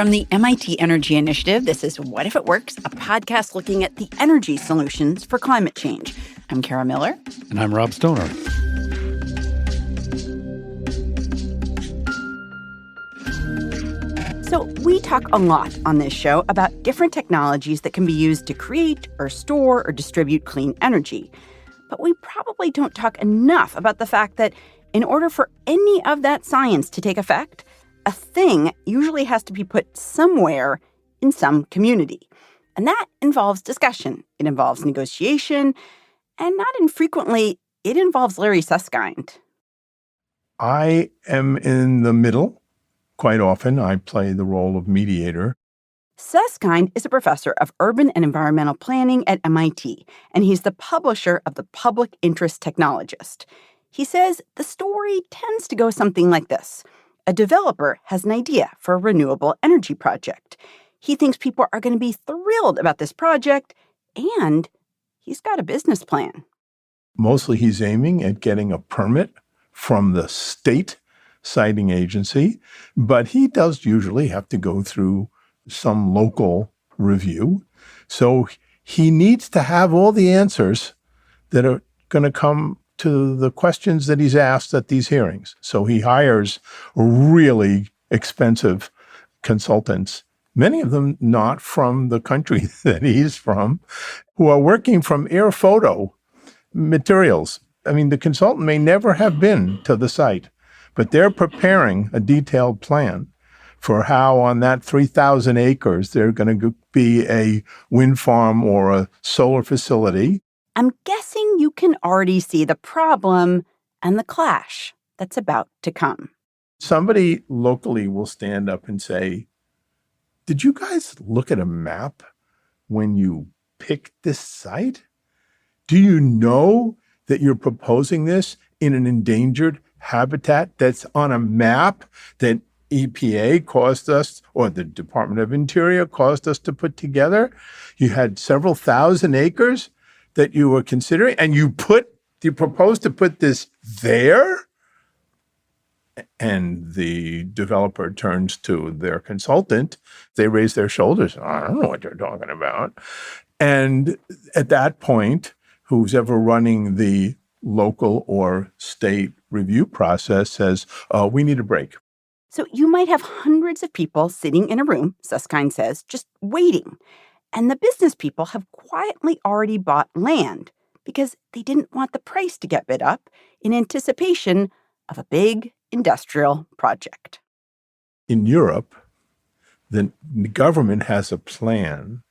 From the MIT Energy Initiative, this is What If It Works, a podcast looking at the energy solutions for climate change. I'm Kara Miller. And I'm Rob Stoner. So we talk a lot on this show about different technologies that can be used to create or store or distribute clean energy. But we probably don't talk enough about the fact that in order for any of that science to take effect, a thing usually has to be put somewhere in some community. And that involves discussion. It involves negotiation. And not infrequently, it involves Larry Susskind. I am in the middle. Quite often, I play the role of mediator. Susskind is a professor of urban and environmental planning at MIT, and he's the publisher of the Public Interest Technologist. He says the story tends to go something like this. A developer has an idea for a renewable energy project. He thinks people are going to be thrilled about this project, and he's got a business plan. Mostly he's aiming at getting a permit from the state siting agency, but he does usually have to go through some local review. So he needs to have all the answers that are going to come to the questions that he's asked at these hearings. So he hires really expensive consultants, many of them not from the country that he's from, who are working from air photo materials. I mean, the consultant may never have been to the site, but they're preparing a detailed plan for how on that 3,000 acres they're going to be a wind farm or a solar facility. I'm guessing you can already see the problem and the clash that's about to come. Somebody locally will stand up and say, did you guys look at a map when you picked this site? Do you know that you're proposing this in an endangered habitat that's on a map that EPA caused us, or the Department of Interior caused us to put together? You had several thousand acres that you were considering, and you proposed to put this there? And the developer turns to their consultant. They raise their shoulders. I don't know what you're talking about. And at that point, who's ever running the local or state review process says, we need a break. So you might have hundreds of people sitting in a room, Susskind says, just waiting. And the business people have quietly already bought land because they didn't want the price to get bid up in anticipation of a big industrial project. In Europe, the government has a plan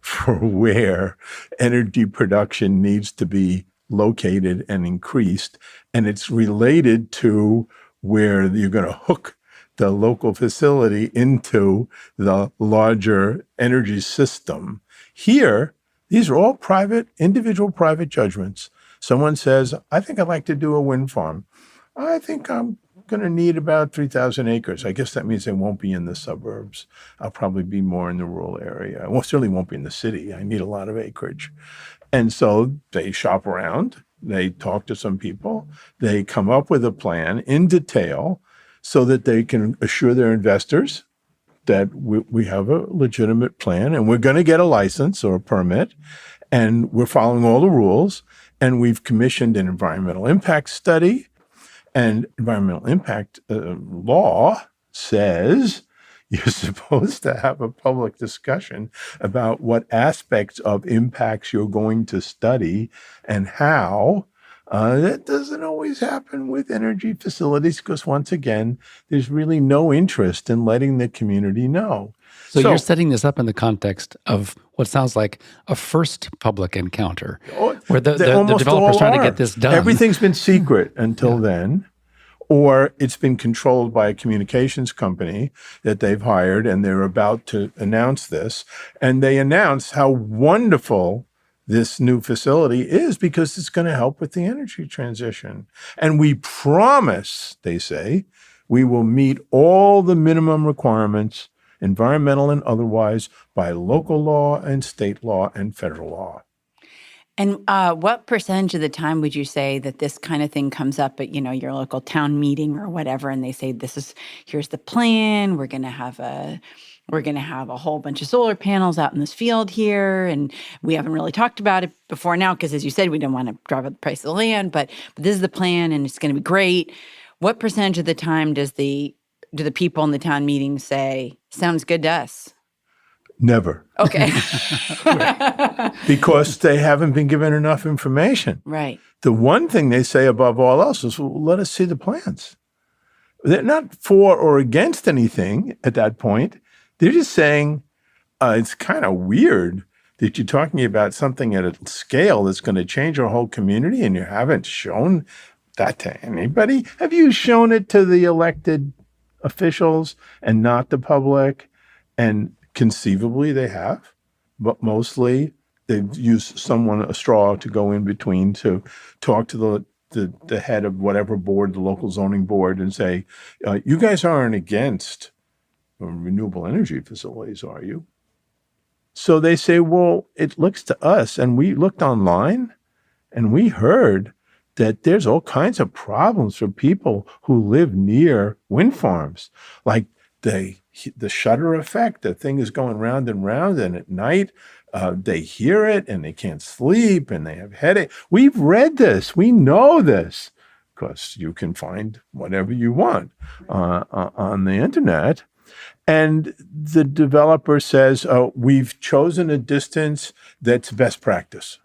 for where energy production needs to be located and increased, and it's related to where you're going to hook the local facility into the larger energy system. Here, these are all individual private judgments. Someone says, I think I'd like to do a wind farm. I think I'm going to need about 3,000 acres. I guess that means they won't be in the suburbs. I'll probably be more in the rural area. Well, certainly won't be in the city. I need a lot of acreage. And so they shop around. They talk to some people. They come up with a plan in detail so that they can assure their investors that we have a legitimate plan and we're going to get a license or a permit and we're following all the rules. And we've commissioned an environmental impact study. And environmental impact law says you're supposed to have a public discussion about what aspects of impacts you're going to study and how. That doesn't always happen with energy facilities because, once again, there's really no interest in letting the community know. So you're setting this up in the context of what sounds like a first public encounter where the developer's trying to get this done. Everything's been secret until then. Or it's been controlled by a communications company that they've hired and they're about to announce this. And they announce how wonderful this new facility is because it's going to help with the energy transition. And we promise, they say, we will meet all the minimum requirements, environmental and otherwise, by local law and state law and federal law. And what percentage of the time would you say that this kind of thing comes up at, your local town meeting or whatever, and they say, here's the plan, we're going to have a we're going to have a whole bunch of solar panels out in this field here. And we haven't really talked about it before now because, as you said, we don't want to drive up the price of the land. But this is the plan, and it's going to be great. What percentage of the time do the people in the town meeting say, sounds good to us? Never. Okay. Because they haven't been given enough information. Right. The one thing they say above all else is, well, let us see the plans. They're not for or against anything at that point. They're just saying it's kind of weird that you're talking about something at a scale that's going to change our whole community and you haven't shown that to anybody. Have you shown it to the elected officials and not the public? And conceivably they have, but mostly they've used a straw to go in between to talk to the head of whatever board, the local zoning board, and say, you guys aren't against renewable energy facilities, are you? So they say, well, it looks to us, and we looked online, and we heard that there's all kinds of problems for people who live near wind farms, like the shutter effect. The thing is going round and round, and at night they hear it, and they can't sleep, and they have headache. We've read this. We know this, because you can find whatever you want on the internet. And the developer says, we've chosen a distance that's best practice.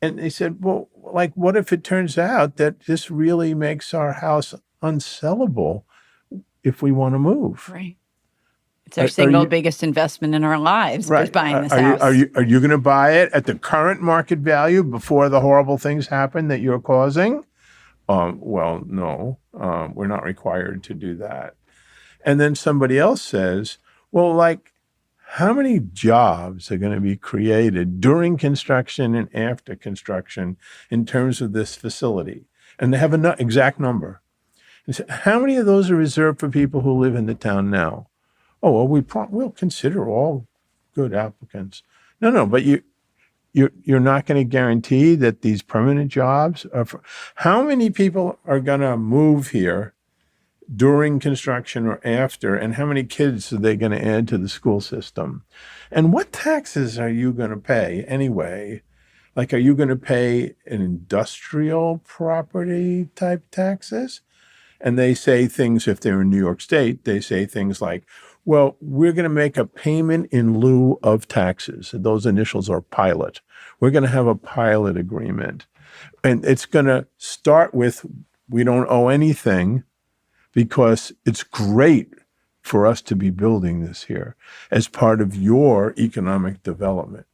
And they said, well, like, what if it turns out that this really makes our house unsellable if we want to move? Right. It's our single biggest investment in our lives, right. is buying this house. Are you going to buy it at the current market value before the horrible things happen that you're causing? Well, no, we're not required to do that. And then somebody else says, well, like, how many jobs are going to be created during construction and after construction in terms of this facility? And they have an exact number. They say, how many of those are reserved for people who live in the town now? Oh, well, we'll consider all good applicants. No, but you're not going to guarantee that these permanent jobs are for, how many people are going to move here during construction or after, and how many kids are they going to add to the school system? And what taxes are you going to pay anyway? Like, are you going to pay an industrial property type taxes? And they say things, if they're in New York State, they say things like, well, we're going to make a payment in lieu of taxes. Those initials are pilot. We're going to have a pilot agreement. And it's going to start with, we don't owe anything, because it's great for us to be building this here as part of your economic development.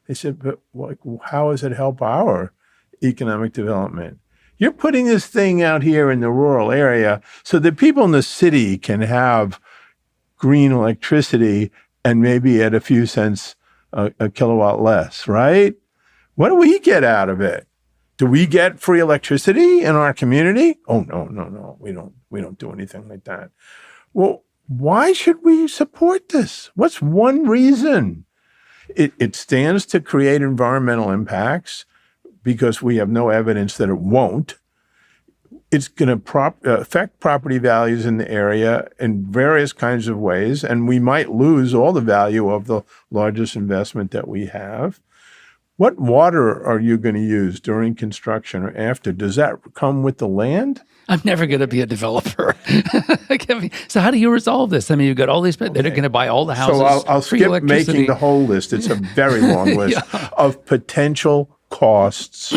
They said, but like, how does it help our economic development? You're putting this thing out here in the rural area so that people in the city can have green electricity and maybe at a few cents a kilowatt less, right? What do we get out of it? Do we get free electricity in our community? Oh, no. We don't do anything like that. Well, why should we support this? What's one reason? It stands to create environmental impacts because we have no evidence that it won't. It's going to affect property values in the area in various kinds of ways, and we might lose all the value of the largest investment that we have. What water are you going to use during construction or after? Does that come with the land? I'm never going to be a developer. So how do you resolve this? I mean, you've got all these, they're going to buy all the houses. So I'll skip making the whole list. It's a very long list of potential costs.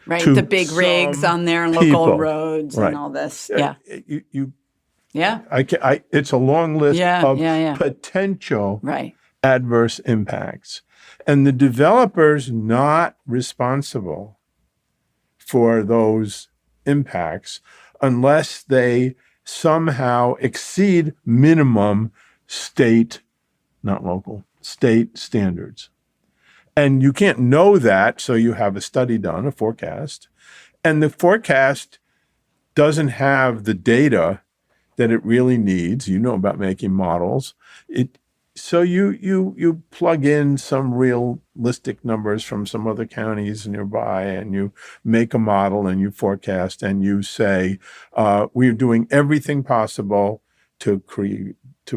Right, the big rigs on their local roads and all this. Yeah. It's a long list of potential adverse impacts. And the developer's not responsible for those impacts unless they somehow exceed minimum state, not local, state standards. And you can't know that, so you have a study done, a forecast. And the forecast doesn't have the data that it really needs. You know about making models. So you plug in some realistic numbers from some other counties nearby, and you make a model and you forecast and you say, we're doing everything possible to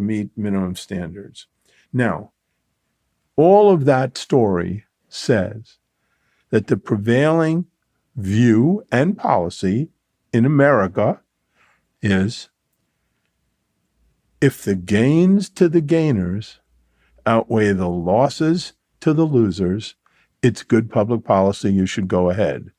meet minimum standards. Now, all of that story says that the prevailing view and policy in America is if the gains to the gainers outweigh the losses to the losers, it's good public policy, you should go ahead.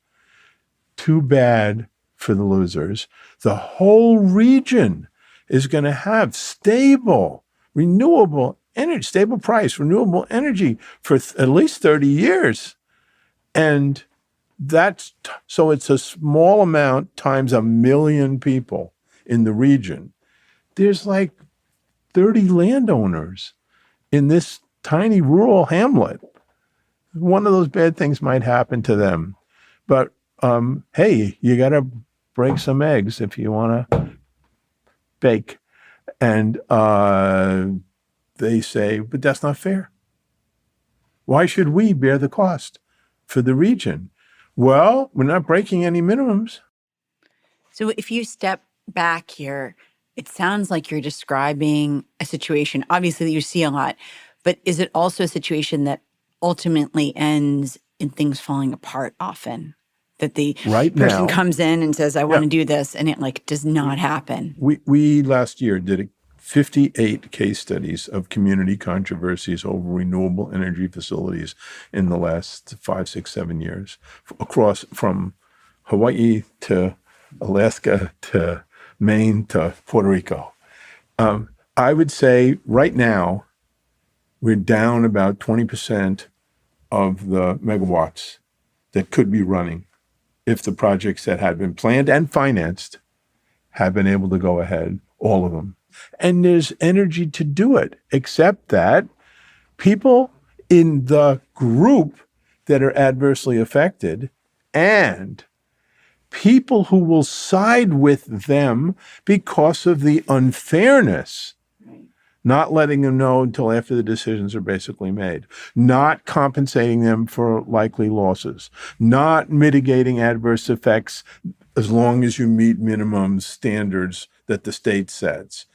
Too bad for the losers. The whole region is going to have stable, renewable energy, stable price, renewable energy for at least 30 years. And so it's a small amount times 1 million people in the region. There's like 30 landowners in this tiny rural hamlet. One of those bad things might happen to them. But hey, you got to break some eggs if you want to bake. And they say, but that's not fair. Why should we bear the cost for the region? Well, we're not breaking any minimums. So if you step back here, it sounds like you're describing a situation, obviously, that you see a lot, but is it also a situation that ultimately ends in things falling apart often? That the person comes in and says, I want to do this, and it like does not happen. We last year did 58 case studies of community controversies over renewable energy facilities in the last 5, 6, 7 years, across from Hawaii to Alaska to Maine to Puerto Rico. I would say right now we're down about 20% of the megawatts that could be running if the projects that had been planned and financed have been able to go ahead, all of them. And there's energy to do it, except that people in the group that are adversely affected and people who will side with them because of the unfairness, not letting them know until after the decisions are basically made, not compensating them for likely losses, not mitigating adverse effects as long as you meet minimum standards that the state sets.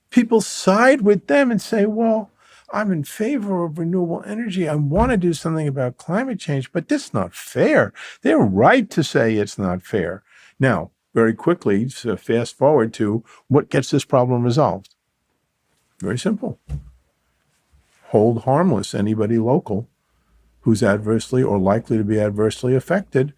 People side with them and say, well, I'm in favor of renewable energy. I want to do something about climate change, but this is not fair. They're right to say it's not fair. Now, very quickly, so fast forward to what gets this problem resolved. Very simple. Hold harmless anybody local who's adversely or likely to be adversely affected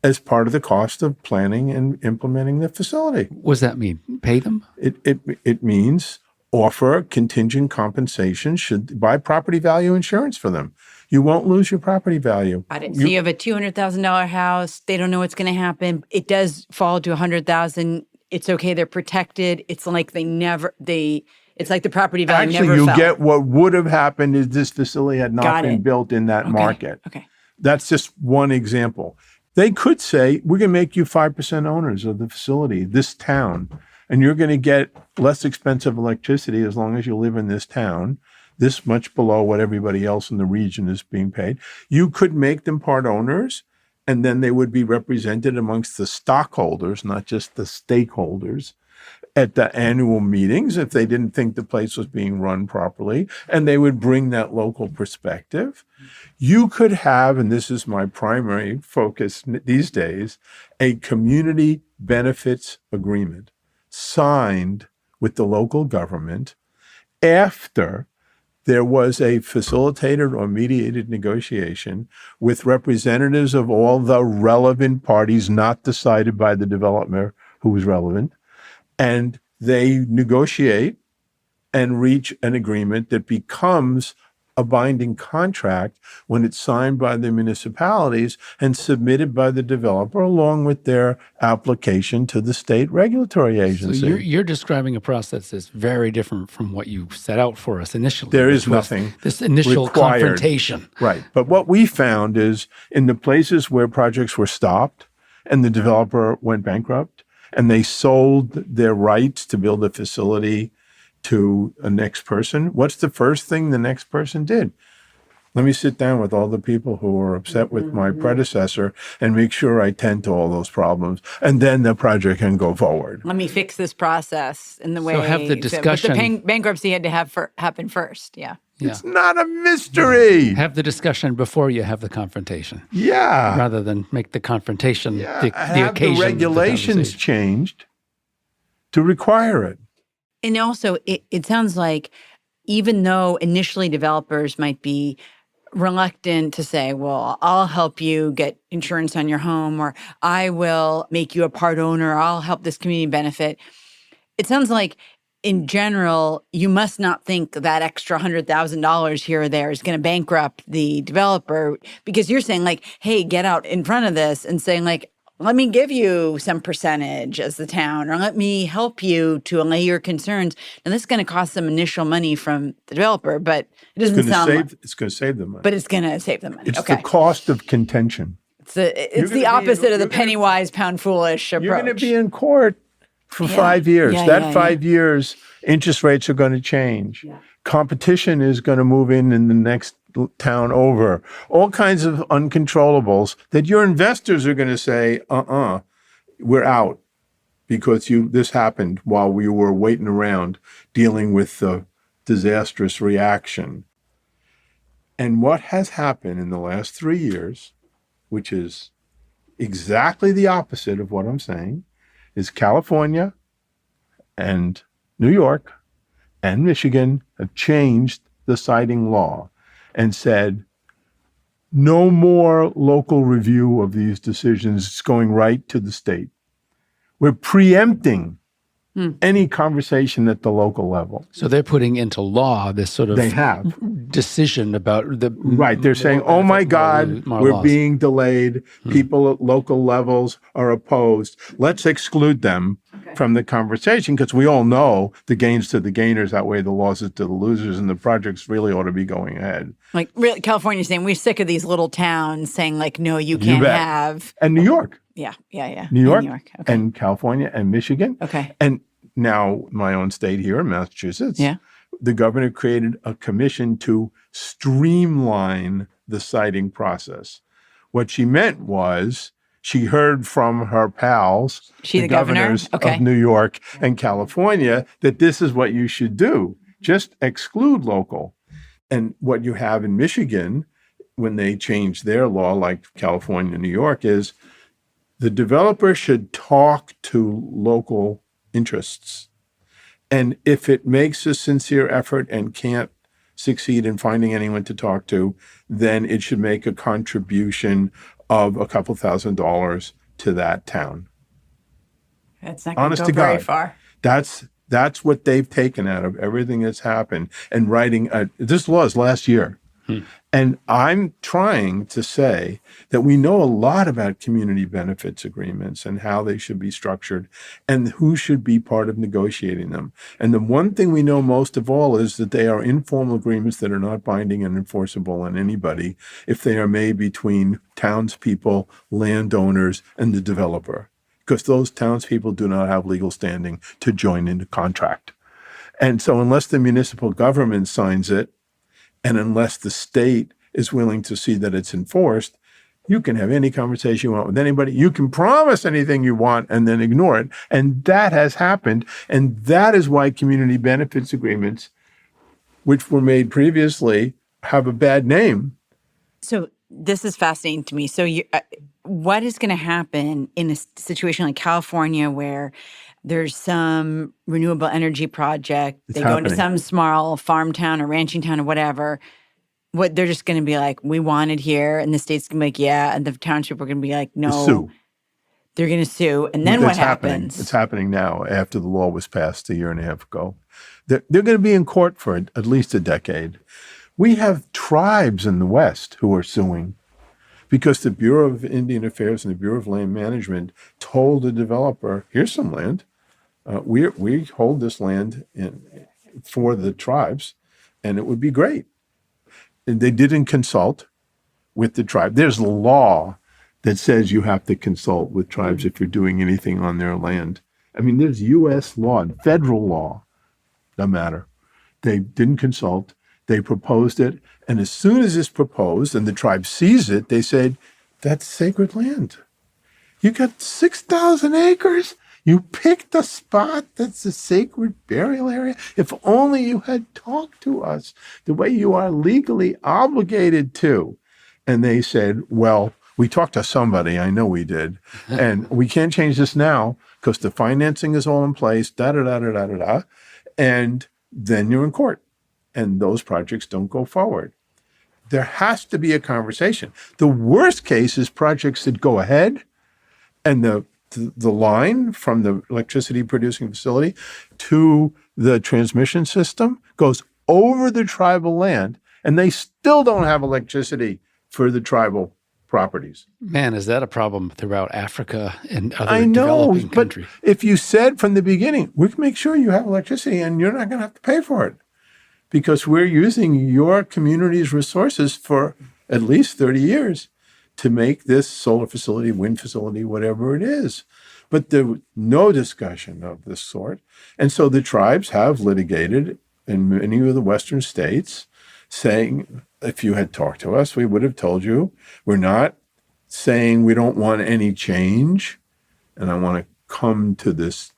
as part of the cost of planning and implementing the facility. What does that mean? Pay them? It means offer contingent compensation, should buy property value insurance for them. You won't lose your property value. Got it. So you have a $200,000 house. They don't know what's going to happen. It does fall to $100,000. It's okay. They're protected. It's like it's like the property value never fell. Actually, you get what would have happened is this facility had not been built in that market. Okay. That's just one example. They could say, we're going to make you 5% owners of the facility, this town, and you're going to get less expensive electricity as long as you live in this town, this much below what everybody else in the region is being paid. You could make them part owners, and then they would be represented amongst the stockholders, not just the stakeholders, at the annual meetings if they didn't think the place was being run properly, and they would bring that local perspective. You could have, and this is my primary focus these days, a community benefits agreement signed with the local government after there was a facilitated or mediated negotiation with representatives of all the relevant parties not decided by the developer who was relevant. And they negotiate and reach an agreement that becomes a binding contract when it's signed by the municipalities and submitted by the developer along with their application to the state regulatory agency. So you're describing a process that's very different from what you set out for us initially. There is nothing this initial required. Confrontation. Right. But what we found is in the places where projects were stopped and the developer went bankrupt, and they sold their rights to build a facility to a next person, what's the first thing the next person did? Let me sit down with all the people who are upset with my predecessor and make sure I tend to all those problems. And then the project can go forward. Let me fix this process in the way. So have the discussion. But the bankruptcy had to happen first. Yeah. It's not a mystery. Have the discussion before you have the confrontation. Yeah. Rather than make the confrontation the Have occasion. the regulations changed to require it. And also, it sounds like even though initially developers might be reluctant to say, well, I'll help you get insurance on your home, or I will make you a part owner, or I'll help this community benefit. It sounds like in general, you must not think that extra $100,000 here or there is going to bankrupt the developer, because you're saying like, hey, get out in front of this and saying like, let me give you some percentage as the town, or let me help you to allay your concerns. And this is going to cost some initial money from the developer, but it doesn't sound like it's going to save them money. But it's going to save them money. It's the cost of contention. It's the opposite of the penny wise, pound foolish approach. You're going to be in court for 5 years. That 5 years, interest rates are going to change. Yeah. Competition is going to move in the next town over. All kinds of uncontrollables that your investors are going to say, we're out, because this happened while we were waiting around dealing with the disastrous reaction. And what has happened in the last 3 years, which is exactly the opposite of what I'm saying, is California and New York and Michigan have changed the siting law and said, no more local review of these decisions. It's going right to the state. We're preempting any conversation at the local level. So they're putting into law this sort of decision about the... Right. They're saying, oh my God, we're being delayed. People at local levels are opposed. Let's exclude them from the conversation, because we all know the gains to the gainers outweigh the losses to the losers, and the projects really ought to be going ahead. Like, really, California's saying, we're sick of these little towns saying, like, no, you can't have. And New York. Yeah. New York, Okay. and California and Michigan. Okay. And now my own state here in Massachusetts. Yeah. The governor created a commission to streamline the siting process. What she meant was she heard from her pals, the governors of New York and California, that this is what you should do. Just exclude local. And what you have in Michigan, when they change their law, like California and New York, is the developer should talk to local interests. And if it makes a sincere effort and can't succeed in finding anyone to talk to, then it should make a contribution of a couple $1,000s to that town. That's not going to go very far. That's what they've taken out of everything that's happened. And writing, this law is last year. And I'm trying to say that we know a lot about community benefits agreements and how they should be structured and who should be part of negotiating them. And the one thing we know most of all is that they are informal agreements that are not binding and enforceable on anybody if they are made between townspeople, landowners, and the developer, because those townspeople do not have legal standing to join in the contract. And so unless the municipal government signs it, and unless the state is willing to see that it's enforced, you can have any conversation you want with anybody. You can promise anything you want and then ignore it. And that has happened. And that is why community benefits agreements, which were made previously, have a bad name. So this is fascinating to me. So what is going to happen in a situation like California where there's some renewable energy project, they go into some small farm town or ranching town or whatever, what they're just going to be like, we want it here, and the state's going to be like, yeah, and the township are going to be like, no. Sue. They're going to sue, and then what happens? It's happening now after the law was passed a year and a half ago. They're going to be in court for at least a decade. We have tribes in the West who are suing because the Bureau of Indian Affairs and the Bureau of Land Management told the developer, here's some land. We hold this land for the tribes, and it would be great. And they didn't consult with the tribe. There's a law that says you have to consult with tribes if you're doing anything on their land. I mean, there's U.S. law, federal law, no matter. They didn't consult. They proposed it. And as soon as it's proposed and the tribe sees it, they said, that's sacred land. You got 6,000 acres. You picked a spot that's a sacred burial area. If only you had talked to us the way you are legally obligated to. And they said, well, we talked to somebody. I know we did. And we can't change this now because the financing is all in place, da-da-da-da-da-da-da. And then you're in court. And those projects don't go forward. There has to be a conversation. The worst case is projects that go ahead and the line from the electricity producing facility to the transmission system goes over the tribal land, and they still don't have electricity for the tribal properties. Man, is that a problem throughout Africa and other developing countries? But if you said from the beginning, we can make sure you have electricity and you're not going to have to pay for it because we're using your community's resources for at least 30 years to make this solar facility, wind facility, whatever it is. But there was no discussion of this sort. And so the tribes have litigated in many of the Western states saying, if you had talked to us, we would have told you we're not saying we don't want any change. And I want to come to this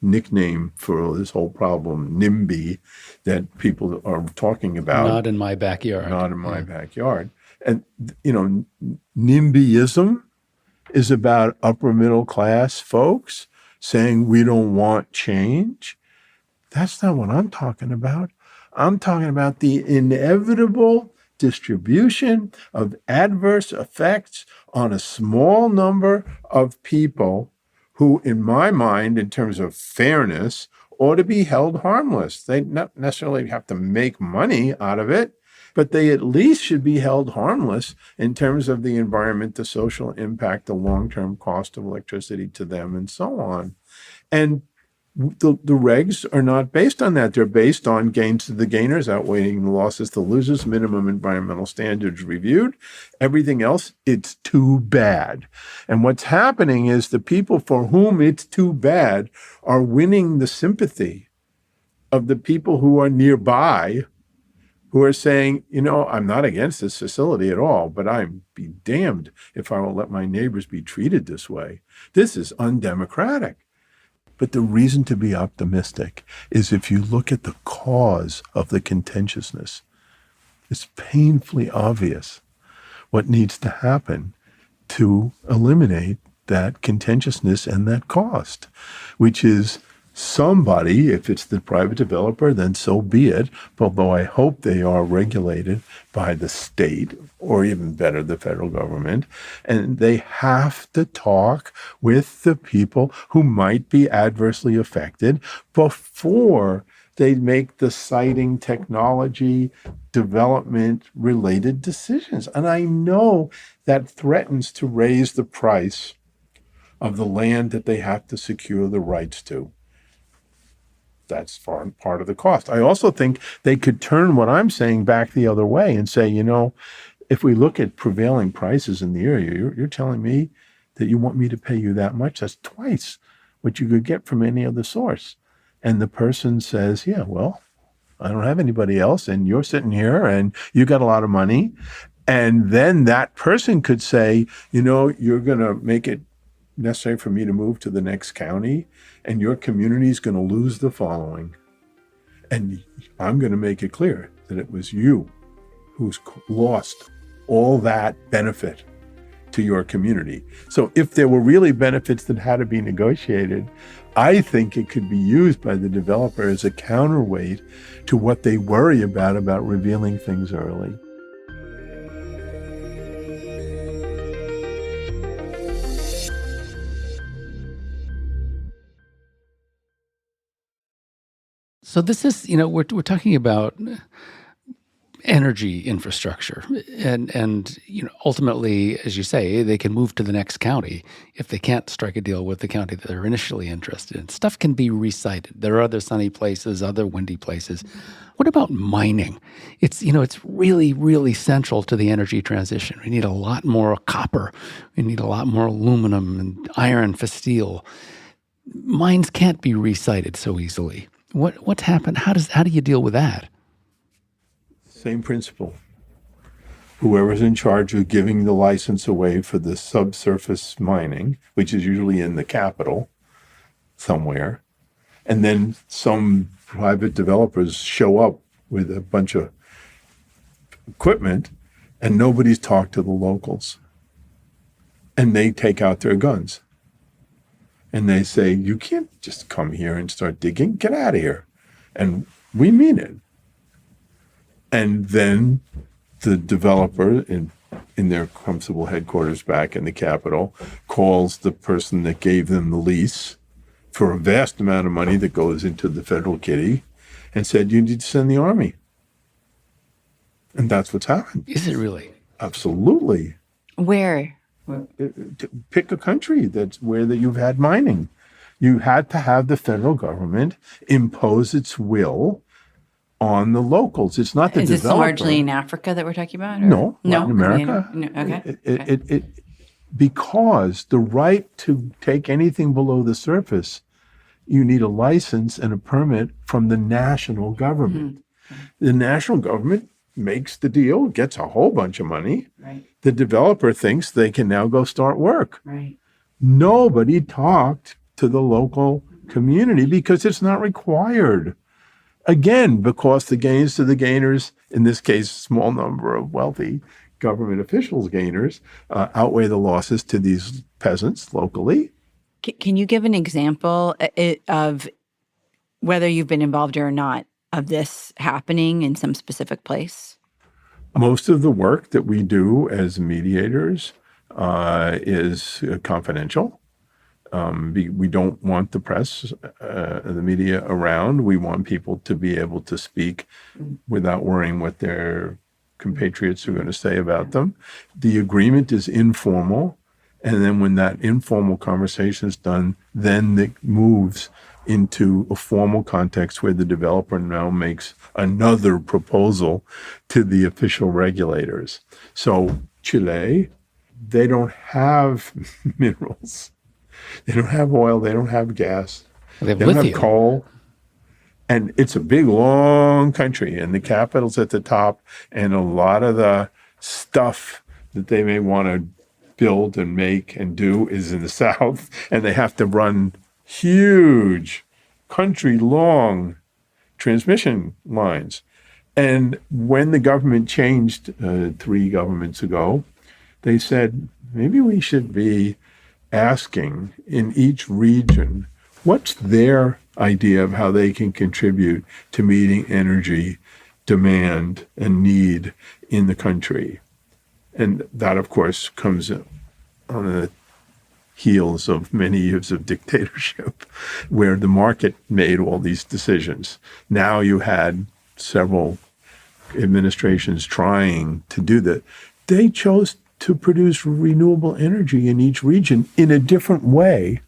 nickname for this whole problem, NIMBY, that people are talking about. Not in my backyard. Not in my backyard. And, NIMBYism is about upper middle class folks saying we don't want change. That's not what I'm talking about. I'm talking about the inevitable distribution of adverse effects on a small number of people who, in my mind, in terms of fairness, ought to be held harmless. They not necessarily have to make money out of it, but they at least should be held harmless in terms of the environment, the social impact, the long-term cost of electricity to them, and so on. And the regs are not based on that. They're based on gains to the gainers outweighing the losses to losers, minimum environmental standards reviewed. Everything else, it's too bad. And what's happening is the people for whom it's too bad are winning the sympathy of the people who are nearby, who are saying, I'm not against this facility at all, but I'm be damned if I will let my neighbors be treated this way. This is undemocratic. But the reason to be optimistic is if you look at the cause of the contentiousness, it's painfully obvious what needs to happen to eliminate that contentiousness and that cost, which is somebody, if it's the private developer, then so be it. Although I hope they are regulated by the state or even better, the federal government. And they have to talk with the people who might be adversely affected before they make the siting technology development related decisions. And I know that threatens to raise the price of the land that they have to secure the rights to. That's part of the cost. I also think they could turn what I'm saying back the other way and say, if we look at prevailing prices in the area, you're telling me that you want me to pay you that much? That's twice what you could get from any other source. And the person says, yeah, well, I don't have anybody else, and you're sitting here and you got a lot of money. And then that person could say, you're going to make it necessary for me to move to the next county, and your community is going to lose the following. And I'm going to make it clear that it was you who's lost all that benefit to your community. So if there were really benefits that had to be negotiated, I think it could be used by the developer as a counterweight to what they worry about revealing things early. So this is, we're talking about energy infrastructure, and ultimately, as you say, they can move to the next county if they can't strike a deal with the county that they're initially interested in. Stuff can be resited. There are other sunny places, other windy places. What about mining? It's really, really central to the energy transition. We need a lot more copper. We need a lot more aluminum and iron for steel. Mines can't be resited so easily. What's happened? How do you deal with that? Same principle. Whoever's in charge of giving the license away for the subsurface mining, which is usually in the capital somewhere, and then some private developers show up with a bunch of equipment and nobody's talked to the locals. And they take out their guns. And they say, you can't just come here and start digging. Get out of here. And we mean it. And then the developer in their comfortable headquarters back in the capital calls the person that gave them the lease for a vast amount of money that goes into the federal kitty and said, you need to send the army. And that's what's happened. Is it really? Absolutely. Where? Pick a country that's where that you've had mining. You had to have the federal government impose its will on the locals. It's not the Is developer. this largely in Africa that we're talking about? Or? No, No, Latin America. Okay. Because the right to take anything below the surface, you need a license and a permit from the national government. Mm-hmm. The national government makes the deal, gets a whole bunch of money. Right. The developer thinks they can now go start work. Right. Nobody talked to the local community because it's not required. Again, because the gains to the gainers, in this case, small number of wealthy government officials gainers, outweigh the losses to these peasants locally. Can you give an example of whether you've been involved or not of this happening in some specific place? Most of the work that we do as mediators is confidential. We don't want the press, the media around. We want people to be able to speak without worrying what their compatriots are going to say about them. The agreement is informal. And then when that informal conversation is done, then it moves into a formal context where the developer now makes another proposal to the official regulators. So Chile, they don't have minerals. They don't have oil. They don't have gas. They don't lithium. have coal. And it's a big, long country, and the capital's at the top, and a lot of the stuff that they may want to build and make and do is in the south, and they have to run huge, country-long transmission lines. And when the government changed 3 governments ago, they said, maybe we should be asking in each region, what's their idea of how they can contribute to meeting energy demand and need in the country? And that, of course, comes on the heels of many years of dictatorship, where the market made all these decisions. Now you had several administrations trying to do that. They chose to produce renewable energy in each region in a different way.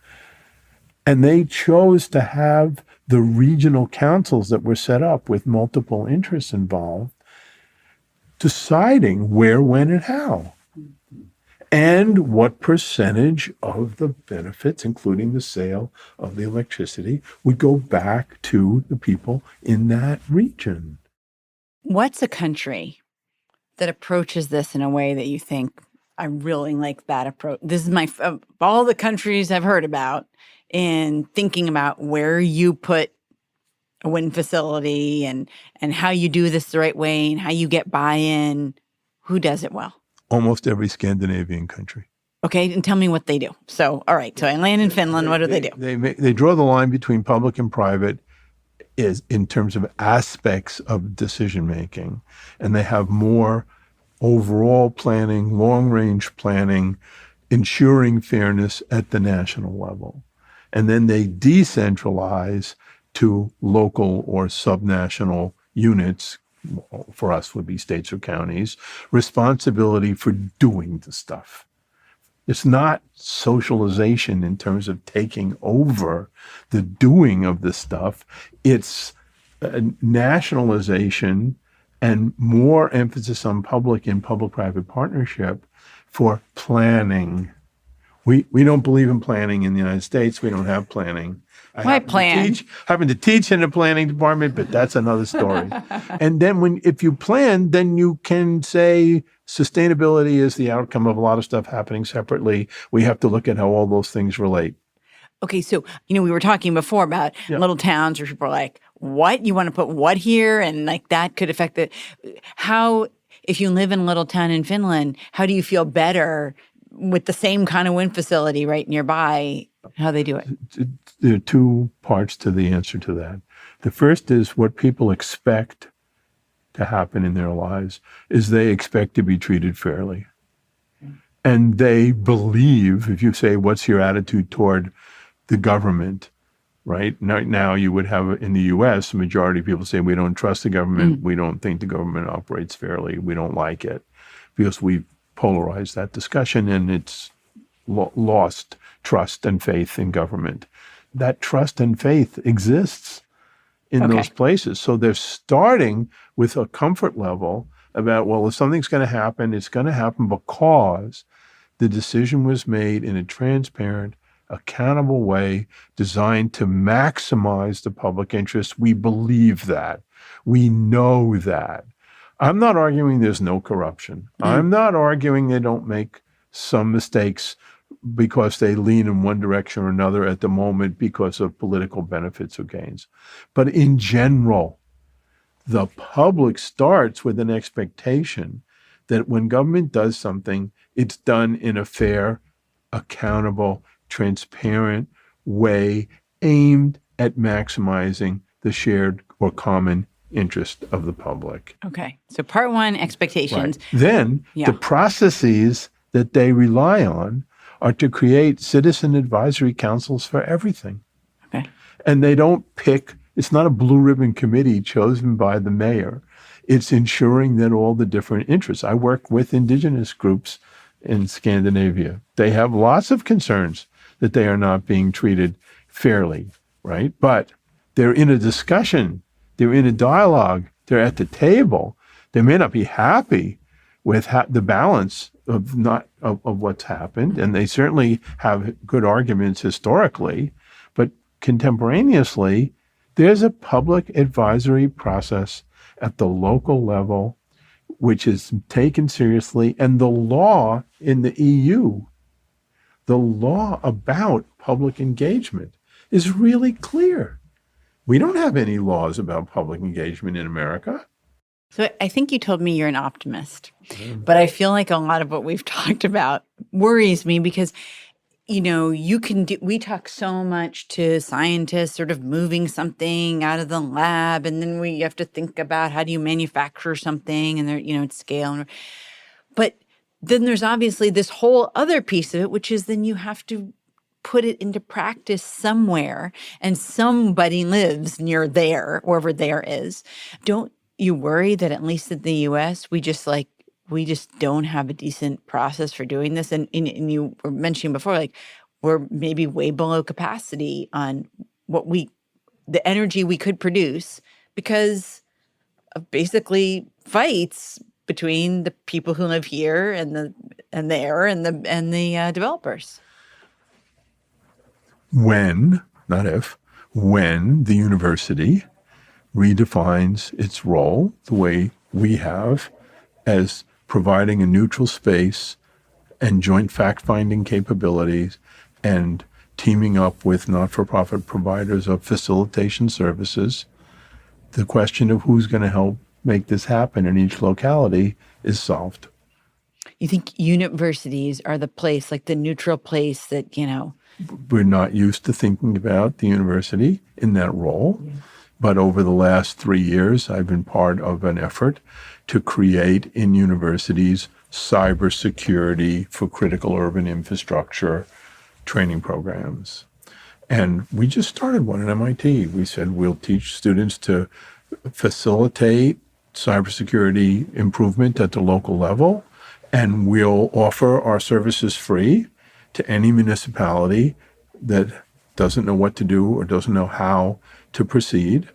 And they chose to have the regional councils that were set up with multiple interests involved, deciding where, when, and how, and what percentage of the benefits, including the sale of the electricity, would go back to the people in that region. What's a country that approaches this in a way that you think, I really like that approach? This is my, of all the countries I've heard about, in thinking about where you put a wind facility and how you do this the right way and how you get buy-in, who does it well? Almost every Scandinavian country. Okay, and tell me what they do. So, all right, so I land in Finland, what do they do? They draw the line between public and private is in terms of aspects of decision-making, and they have more overall planning, long-range planning, ensuring fairness at the national level. And then they decentralize to local or subnational units, for us would be states or counties, responsibility for doing the stuff. It's not socialization in terms of taking over the doing of the stuff. It's nationalization and more emphasis on public and public-private partnership for planning, We don't believe in planning in the United States. We don't have planning. Why plan? Happen to teach in the planning department, but that's another story. And then if you plan, then you can say sustainability is the outcome of a lot of stuff happening separately. We have to look at how all those things relate. Okay, so, we were talking before about little towns where people are like, what? You want to put what here? And like that could affect it. How, if you live in a little town in Finland, how do you feel better with the same kind of wind facility right nearby, how they do it? There are two parts to the answer to that. The first is what people expect to happen in their lives is they expect to be treated fairly. And they believe, if you say, what's your attitude toward the government, right? Now you would have in the U.S., the majority of people say, we don't trust the government. We don't think the government operates fairly. We don't like it because we've polarized that discussion and it's lost trust and faith in government. That trust and faith exists in those places. So they're starting with a comfort level about, well, if something's going to happen, it's going to happen because the decision was made in a transparent, accountable way designed to maximize the public interest. We believe that. We know that. I'm not arguing there's no corruption. I'm not arguing they don't make some mistakes because they lean in one direction or another at the moment because of political benefits or gains. But in general, the public starts with an expectation that when government does something, it's done in a fair, accountable, transparent way aimed at maximizing the shared or common interest of the public. Okay. So part one, expectations. Right. Then the processes that they rely on are to create citizen advisory councils for everything. Okay. And they don't pick, it's not a blue ribbon committee chosen by the mayor. It's ensuring that all the different interests. I work with indigenous groups in Scandinavia. They have lots of concerns that they are not being treated fairly, right? But they're in a discussion. They're in a dialogue. They're at the table. They may not be happy with the balance of what's happened, and they certainly have good arguments historically, but contemporaneously, there's a public advisory process at the local level which is taken seriously, and the law in the EU, the law about public engagement is really clear. We don't have any laws about public engagement in America. So I think you told me you're an optimist, but I feel like a lot of what we've talked about worries me because, we talk so much to scientists sort of moving something out of the lab, and then we have to think about how do you manufacture something and it's scale. But then there's obviously this whole other piece of it, which is then you have to put it into practice somewhere, and somebody lives near there, wherever there is. Don't you worry that at least in the U.S., we just don't have a decent process for doing this? And you were mentioning before, we're maybe way below capacity on the energy we could produce because of basically fights between the people who live here and the developers. When, not if, when the university redefines its role the way we have as providing a neutral space and joint fact-finding capabilities and teaming up with not-for-profit providers of facilitation services, the question of who's going to help make this happen in each locality is solved. You think universities are the place, like the neutral place that, We're not used to thinking about the university in that role. Yeah. But over the last 3 years, I've been part of an effort to create in universities cybersecurity for critical urban infrastructure training programs. And we just started one at MIT. We said we'll teach students to facilitate cybersecurity improvement at the local level, and we'll offer our services free to any municipality that doesn't know what to do or doesn't know how to proceed.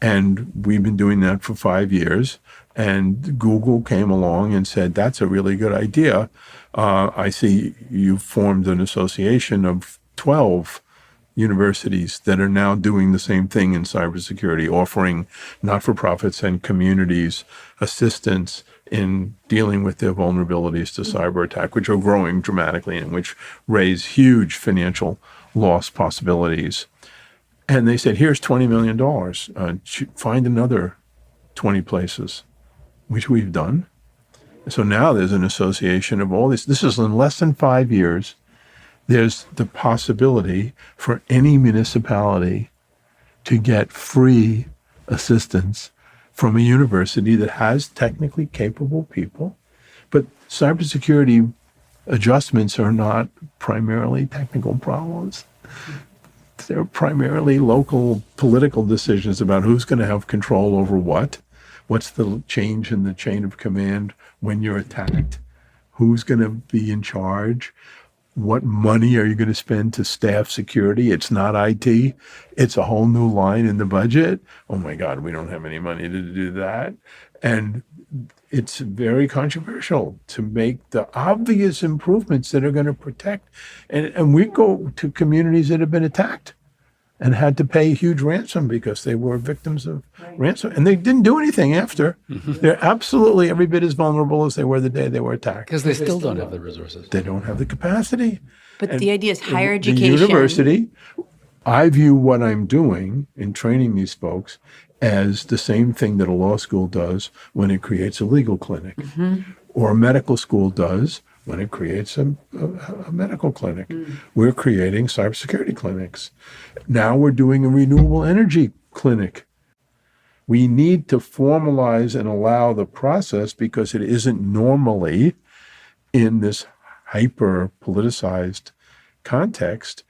And we've been doing that for 5 years. And Google came along and said, that's a really good idea. I see you formed an association of 12 universities that are now doing the same thing in cybersecurity, offering not-for-profits and communities assistance in dealing with their vulnerabilities to cyber attack, which are growing dramatically and which raise huge financial loss possibilities. And they said, here's $20 million. Find another 20 places, which we've done. So now there's an association of all this. This is in less than 5 years. There's the possibility for any municipality to get free assistance from a university that has technically capable people. But cybersecurity adjustments are not primarily technical problems. They're primarily local political decisions about who's going to have control over what, what's the change in the chain of command when you're attacked, who's going to be in charge, what money are you going to spend to staff security? It's not IT. It's a whole new line in the budget. Oh my God, we don't have any money to do that. And it's very controversial to make the obvious improvements that are going to protect. And we go to communities that have been attacked and had to pay huge ransom because they were victims of ransom. And they didn't do anything after. They're absolutely every bit as vulnerable as they were the day they were attacked. Because they still don't have the resources. They don't have the capacity. But And the idea is higher the education. university, I view what I'm doing in training these folks as the same thing that a law school does when it creates a legal clinic, or a medical school does when it creates a medical clinic. We're creating cybersecurity clinics. Now we're doing a renewable energy clinic. We need to formalize and allow the process because it isn't normally in this hyper-politicized context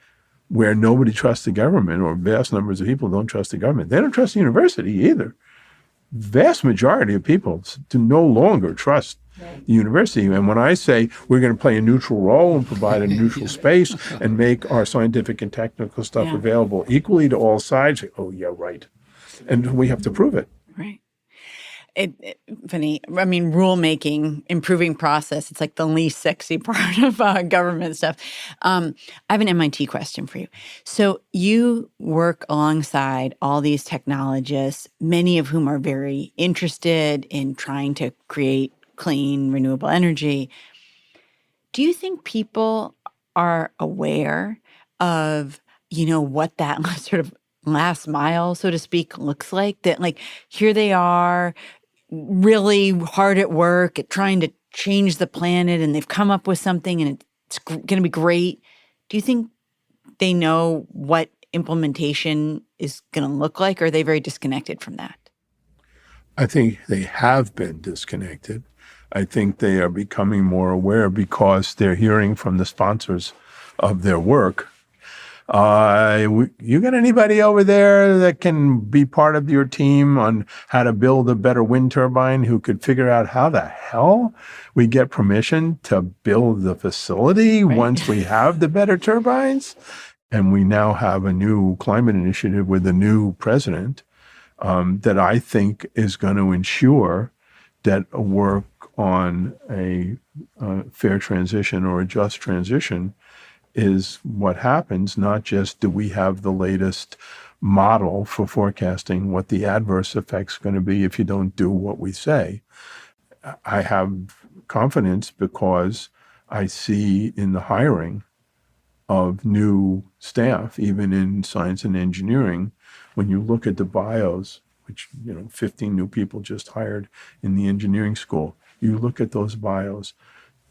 where nobody trusts the government, or vast numbers of people don't trust the government. They don't trust the university either. Vast majority of people do no longer trust the university. And when I say we're going to play a neutral role and provide a neutral space and make our scientific and technical stuff available equally to all sides, say, oh, yeah, right. And we have to prove it. Right. Funny. I mean, rulemaking, improving process, it's like the least sexy part of government stuff. I have an MIT question for you. So you work alongside all these technologists, many of whom are very interested in trying to create clean, renewable energy. Do you think people are aware of, what that sort of last mile, so to speak, looks like? That like, here they are, really hard at work at trying to change the planet, and they've come up with something and it's going to be great. Do you think they know what implementation is going to look like, or are they very disconnected from that? I think they have been disconnected. I think they are becoming more aware because they're hearing from the sponsors of their work. You got anybody over there that can be part of your team on how to build a better wind turbine, who could figure out how the hell we get permission to build the facility once we have the better turbines? And we now have a new climate initiative with a new president that I think is going to ensure that a work on a fair transition or a just transition is what happens, not just do we have the latest model for forecasting what the adverse effects are going to be if you don't do what we say. I have confidence because I see in the hiring of new staff, even in science and engineering, when you look at the bios, which, 15 new people just hired in the engineering school, you look at those bios,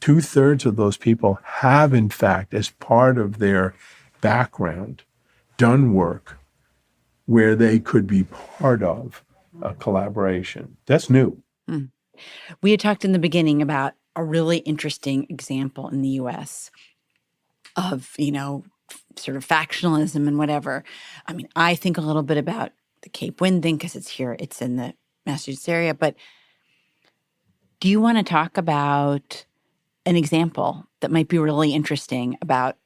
2/3 of those people have, in fact, as part of their background, done work where they could be part of a collaboration. That's new. We had talked in the beginning about a really interesting example in the U.S. of, sort of factionalism and whatever. I mean, I think a little bit about the Cape Wind thing because it's here, it's in the Massachusetts area. But do you want to talk about an example that might be really interesting about,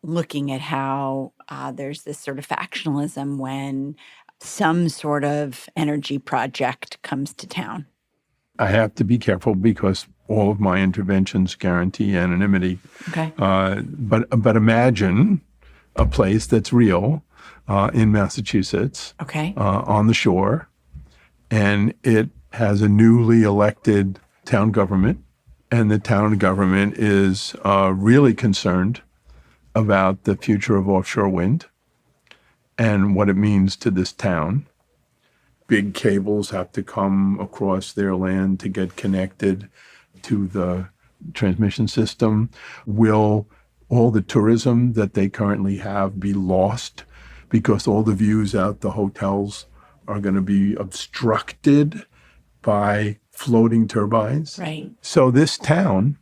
looking at how there's this sort of factionalism when some sort of energy project comes to town? I have to be careful because all of my interventions guarantee anonymity. Okay. But imagine a place that's real in Massachusetts, Okay. on the shore, and it has a newly elected town government, and the town government is really concerned about the future of offshore wind and what it means to this town. Big cables have to come across their land to get connected to the transmission system. Will all the tourism that they currently have be lost because all the views out the hotels are going to be obstructed by floating turbines? Right. So this town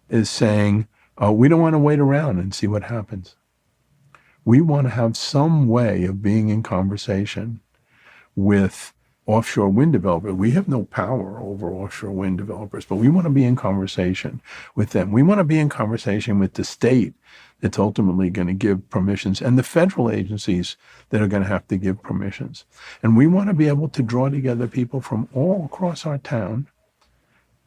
is saying, we don't want to wait around and see what happens. We want to have some way of being in conversation with offshore wind developers. We have no power over offshore wind developers, but we want to be in conversation with them. We want to be in conversation with the state that's ultimately going to give permissions and the federal agencies that are going to have to give permissions. And we want to be able to draw together people from all across our town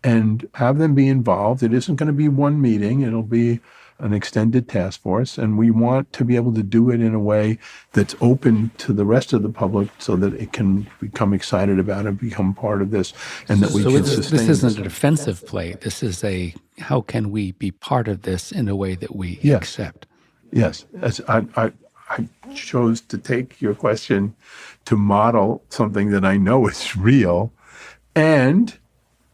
and have them be involved. It isn't going to be one meeting. It'll be an extended task force, and we want to be able to do it in a way that's open to the rest of the public so that it can become excited about it, become part of this, and that we can sustain this isn't a defensive play. This is a, how can we be part of this in a way that we accept? Yes. As I chose to take your question to model something that I know is real, and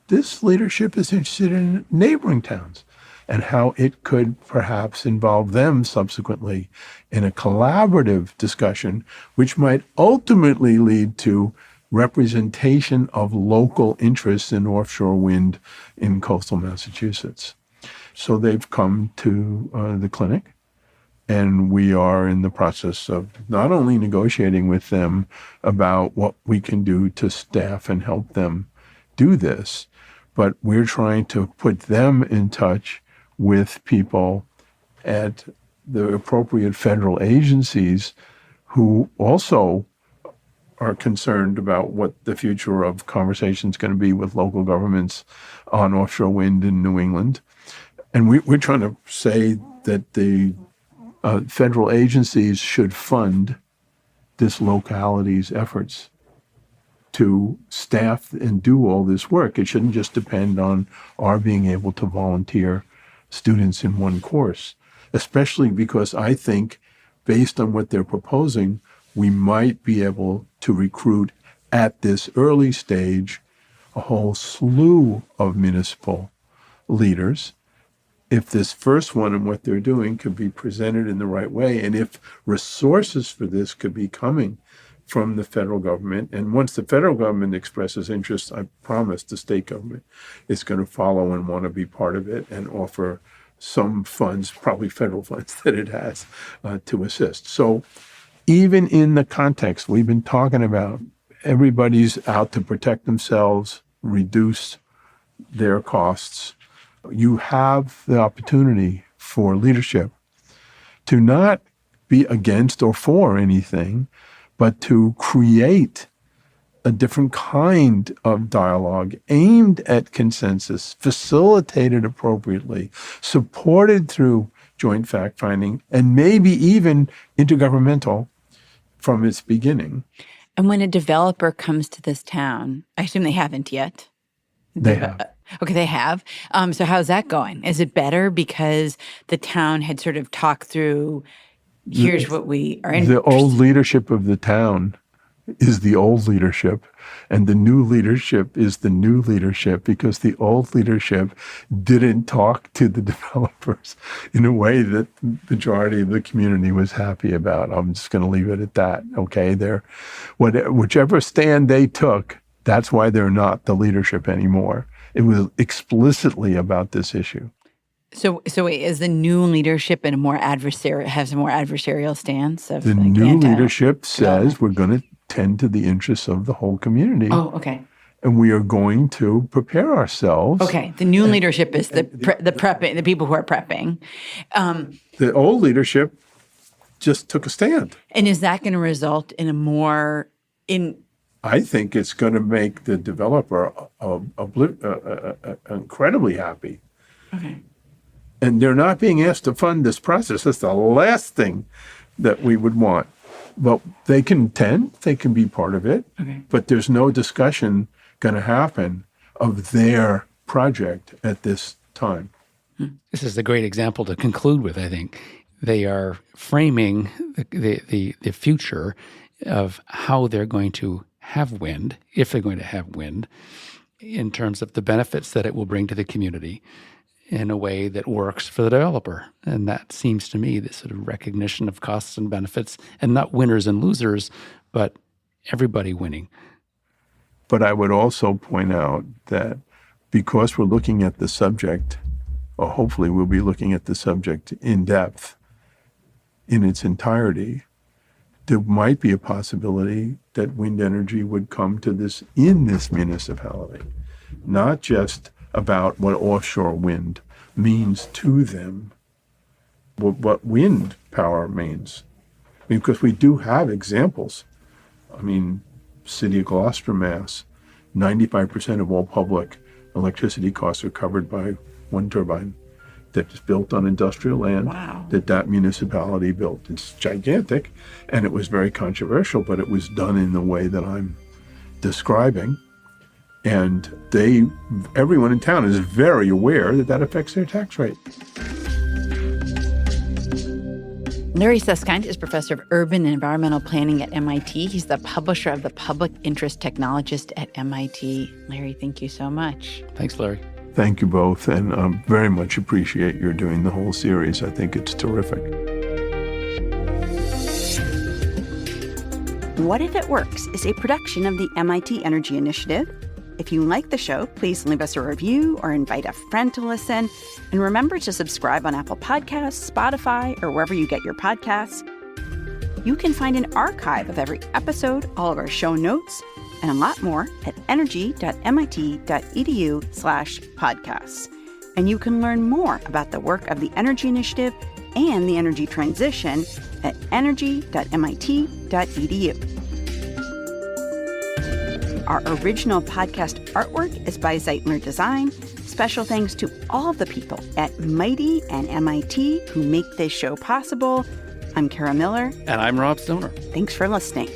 this leadership is interested in neighboring towns and how it could perhaps involve them subsequently in a collaborative discussion, which might ultimately lead to representation of local interests in offshore wind in coastal Massachusetts. So they've come to the clinic, and we are in the process of not only negotiating with them about what we can do to staff and help them do this, but we're trying to put them in touch with people at the appropriate federal agencies who also are concerned about what the future of conversation is going to be with local governments on offshore wind in New England. And we're trying to say that the federal agencies should fund this locality's efforts to staff and do all this work. It shouldn't just depend on our being able to volunteer students in one course, especially because I think, based on what they're proposing, we might be able to recruit at this early stage a whole slew of municipal leaders. If this first one and what they're doing could be presented in the right way, and if resources for this could be coming from the federal government, and once the federal government expresses interest, I promise the state government is going to follow and want to be part of it and offer some funds, probably federal funds that it has, to assist. So even in the context we've been talking about, everybody's out to protect themselves, reduce their costs. You have the opportunity for leadership to not be against or for anything, but to create a different kind of dialogue aimed at consensus, facilitated appropriately, supported through joint fact-finding, and maybe even intergovernmental from its beginning. And when a developer comes to this town, I assume they haven't yet. They have. Okay, they have. So how's that going? Is it better because the town had sort of talked through, here's what we are interested in? The old leadership of the town is the old leadership, and the new leadership is the new leadership, because the old leadership didn't talk to the developers in a way that the majority of the community was happy about. I'm just going to leave it at that. Okay, whichever stand they took, that's why they're not the leadership anymore. It was explicitly about this issue. So wait, is the new leadership in a more has a more adversarial stance? Of The new leadership says we're going to tend to the interests of the whole community. Oh, okay. And we are going to prepare ourselves. Okay. The new leadership is the prepping, the people who are prepping. The old leadership just took a stand. And is that going to result in a more I think it's going to make the developer incredibly happy. Okay. And they're not being asked to fund this process. That's the last thing that we would want. But they can be part of it. Okay. But there's no discussion going to happen of their project at this time. This is a great example to conclude with, I think. They are framing the future of how they're going to have wind, if they're going to have wind, in terms of the benefits that it will bring to the community in a way that works for the developer. And that seems to me the sort of recognition of costs and benefits, and not winners and losers, but everybody winning. But I would also point out that because we're looking at the subject, or hopefully we'll be looking at the subject in depth, in its entirety, there might be a possibility that wind energy would come to this in this municipality, not just about what offshore wind means to them, what wind power means. Because we do have examples. I mean, City of Gloucester, Mass., 95% of all public electricity costs are covered by one turbine that's built on industrial land. Wow. that municipality built. It's gigantic, and it was very controversial, but it was done in the way that I'm describing. And everyone in town is very aware that affects their tax rate. Larry Susskind is professor of urban and environmental planning at MIT. He's the publisher of The Public Interest Technologist at MIT. Larry, thank you so much. Thanks, Larry. Thank you both, and very much appreciate your doing the whole series. I think it's terrific. What If It Works is a production of the MIT Energy Initiative. If you like the show, please leave us a review or invite a friend to listen. And remember to subscribe on Apple Podcasts, Spotify, or wherever you get your podcasts. You can find an archive of every episode, all of our show notes, and a lot more at energy.mit.edu/podcasts. And you can learn more about the work of the Energy Initiative and the energy transition at energy.mit.edu. Our original podcast artwork is by Zeitler Design. Special thanks to all of the people at Mighty and MIT who make this show possible. I'm Kara Miller. And I'm Rob Stoner. Thanks for listening.